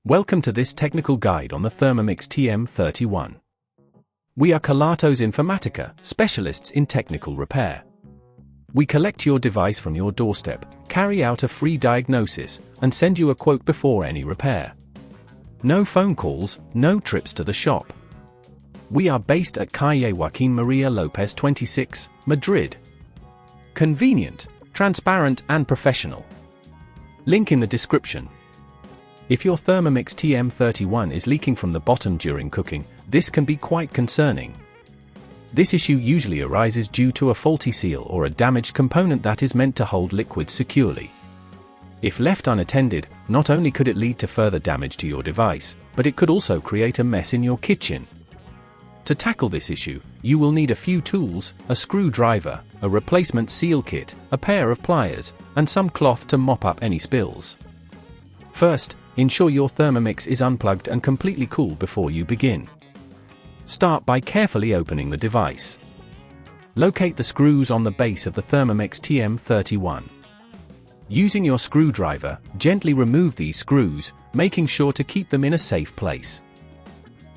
Welcome to this technical guide on the Thermomix TM31. We are Kelatos Informatica, specialists in technical repair. We collect your device from your doorstep, carry out a free diagnosis, and send you a quote before any repair. No phone calls, no trips to the shop. We are based at Calle Joaquín María López 26, Madrid. Convenient, transparent and professional. Link in the description. If your Thermomix TM31 is leaking from the bottom during cooking, this can be quite concerning. This issue usually arises due to a faulty seal or a damaged component that is meant to hold liquids securely. If left unattended, not only could it lead to further damage to your device, but it could also create a mess in your kitchen. To tackle this issue, you will need a few tools, a screwdriver, a replacement seal kit, a pair of pliers, and some cloth to mop up any spills. First, ensure your Thermomix is unplugged and completely cool before you begin. Start by carefully opening the device. Locate the screws on the base of the Thermomix TM31. Using your screwdriver, gently remove these screws, making sure to keep them in a safe place.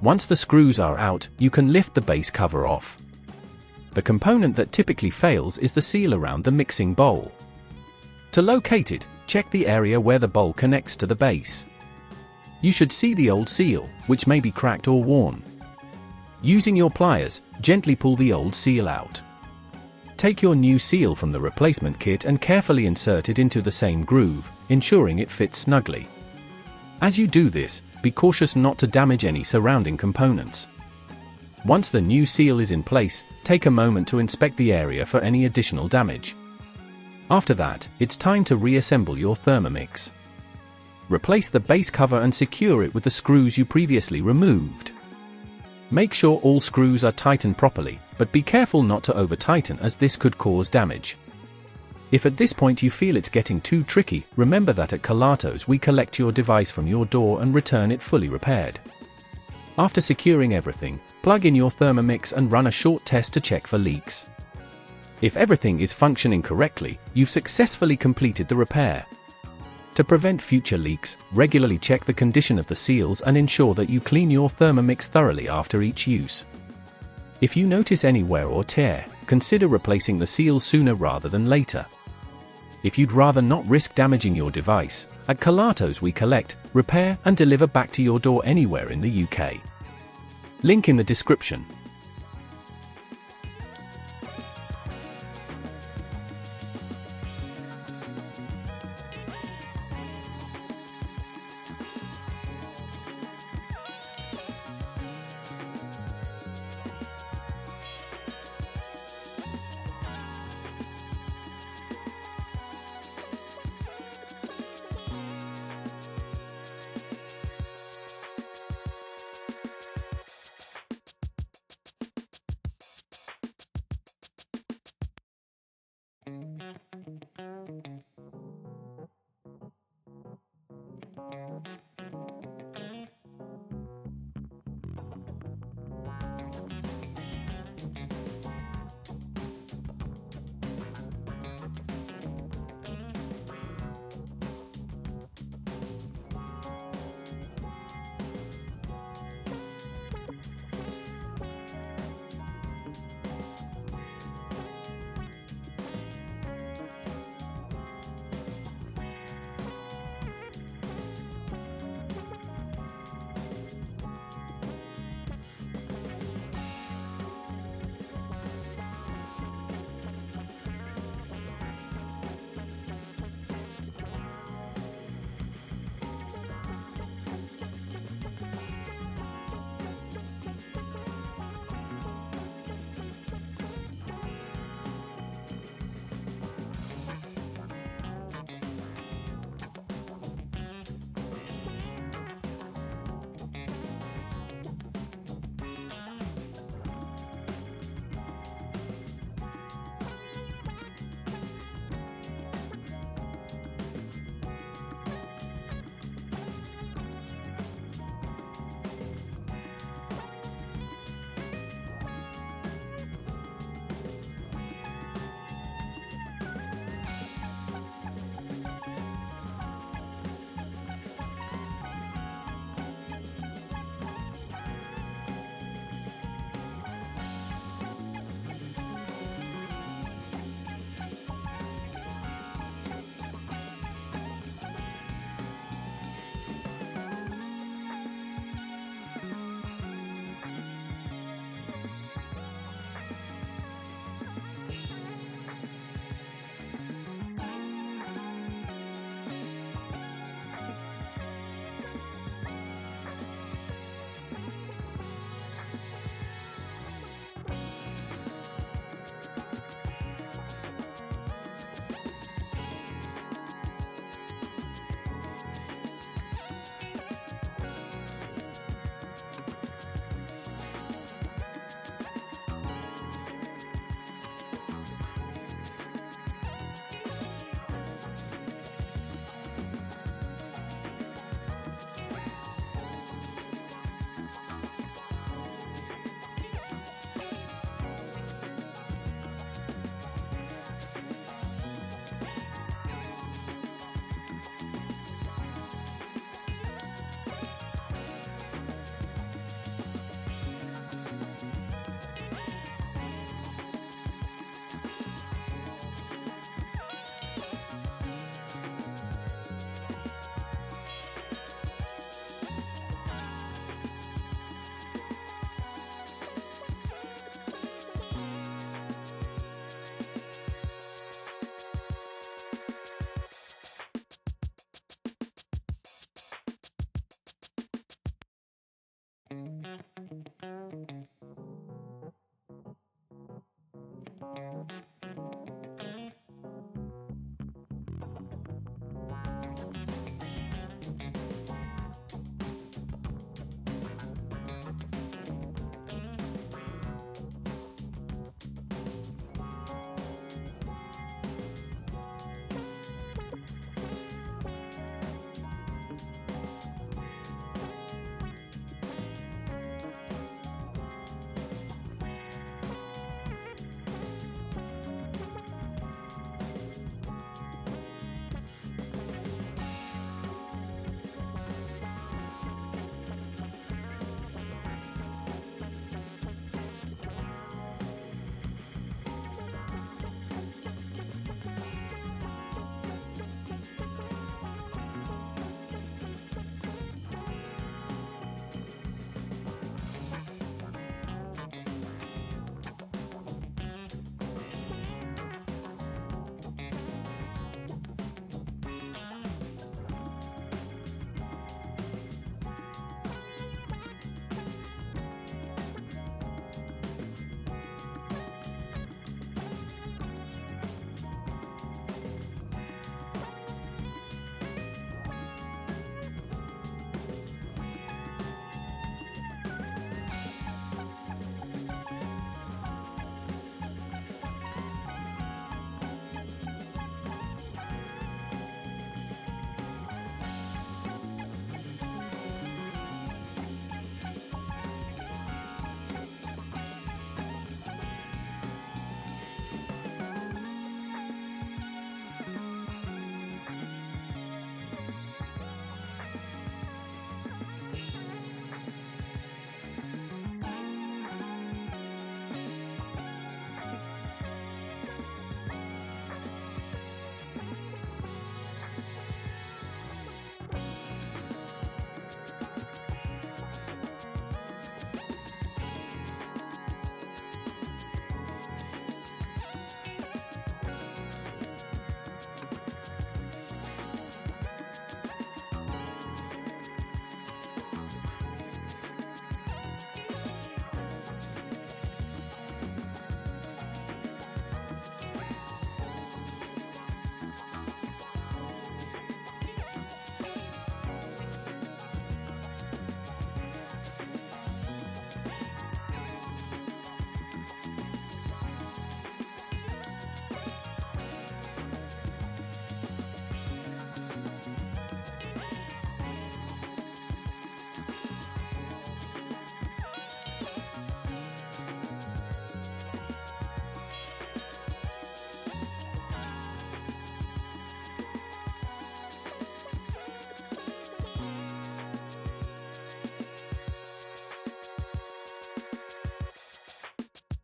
Once the screws are out, you can lift the base cover off. The component that typically fails is the seal around the mixing bowl. To locate it, check the area where the bowl connects to the base. You should see the old seal, which may be cracked or worn. Using your pliers, gently pull the old seal out. Take your new seal from the replacement kit and carefully insert it into the same groove, ensuring it fits snugly. As you do this, be cautious not to damage any surrounding components. Once the new seal is in place, take a moment to inspect the area for any additional damage. After that, it's time to reassemble your Thermomix. Replace the base cover and secure it with the screws you previously removed. Make sure all screws are tightened properly, but be careful not to over-tighten as this could cause damage. If at this point you feel it's getting too tricky, remember that at Kelatos we collect your device from your door and return it fully repaired. After securing everything, plug in your Thermomix and run a short test to check for leaks. If everything is functioning correctly, you've successfully completed the repair. To prevent future leaks, regularly check the condition of the seals and ensure that you clean your Thermomix thoroughly after each use. If you notice any wear or tear, consider replacing the seal sooner rather than later. If you'd rather not risk damaging your device, at Kelatos we collect, repair and deliver back to your door anywhere in the UK. Link in the description.